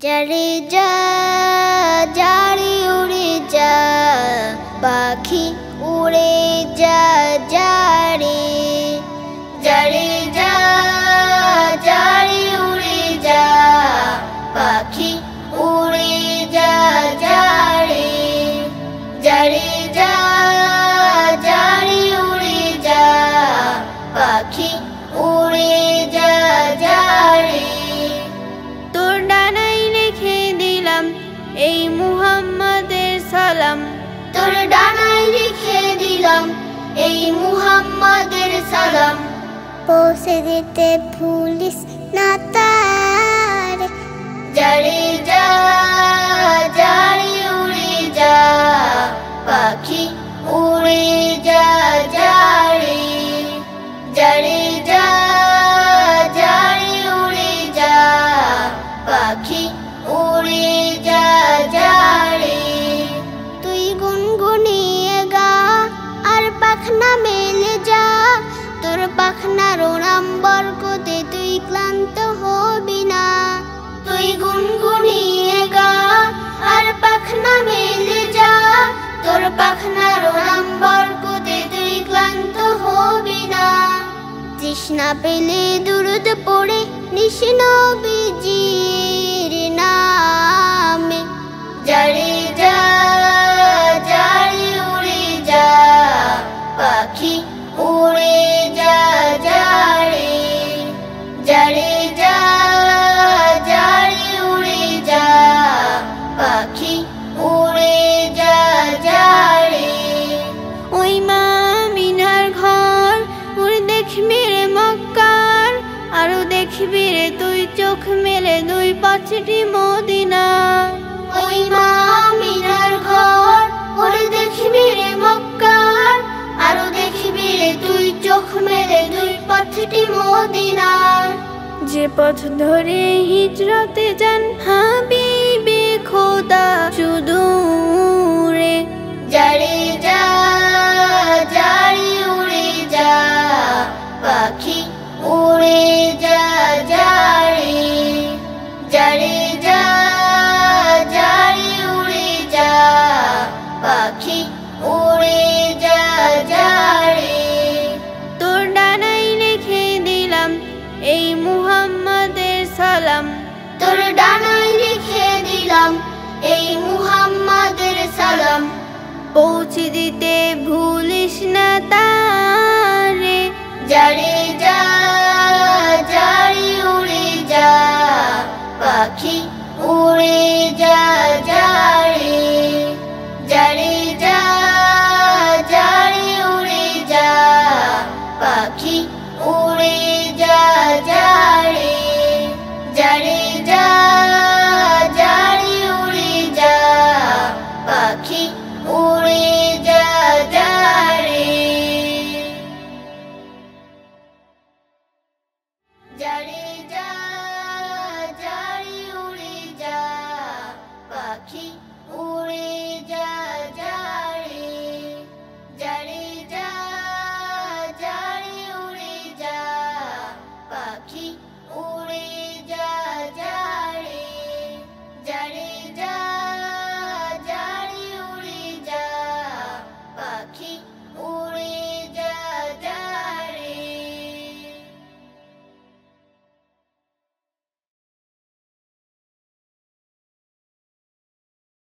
যারে যা যারে উড়ে যা পাখি উড়ে যা যারে যারে যা যারে উড়ে যা পাখি উড়ে যা যারে যারে যা যারে উড়ে যা পাখি উড়ে যা যারে তোর ডানায় রেখে দিলাম এই মুহাম্মাদের সালাম তোর ডানায় লিখে দিলাম এই মুহাম্মাদের সালাম পৌঁছে দিতে ভুলিস না তার যারে যা যারে উড়ে যা পাখি উড়ে যা যারে যারে যা যারে উড়ে যা পাখি উড়ে যা যারে তুই গুনগুনিয়ে গা আর পাখনা মেলে যা তোর পাখনার বরকতে তুই ক্লান্ত হবি না তুই গুনগুনিয়ে গা আর পাখনা মেলে যা তোর পাখনার বরকতে তুই ক্লান্ত হবি না তৃষ্ণা পেলে দুরুদ পড়ে নিস নবীজির নামে যারে যা যারে উড়ে যা পাখি উড়ে যা যারে যারে যা যারে উড়ে যা পাখি উড়ে যা যারে ওই মা মিনার ঘর ওর দেখবি রে মক্কার আরো দেখবি রে তুই চোখ মেলে দুই পাঁচটি মদিনা ওই মা মিনার ঘর ওর দেখবি রে মক্কার আরো দেখবি রে তুই চোখ মেলে দুই পাঁচটি মদিনা যে পথ ধরে হিজরতে যান হাবিবে খোদা সুদূরে যারে যা যারে উড়ে যা পাখি উড়ে যা যারে যারে যা যারে উড়ে যা পাখি উড়ে যা যারে তোর ডানায় রেখে দিলাম এই মুহাম্মাদের সালাম তোর ডানায় লিখে দিলাম এই মুহাম্মাদের সালাম পৌঁছে দিতে ভুলিস না তারে যারে যা যারে উড়ে যা পাখি উড়ে যা যারে যারে যা যারে উড়ে যা পাখি উড়ে যা যারে যারে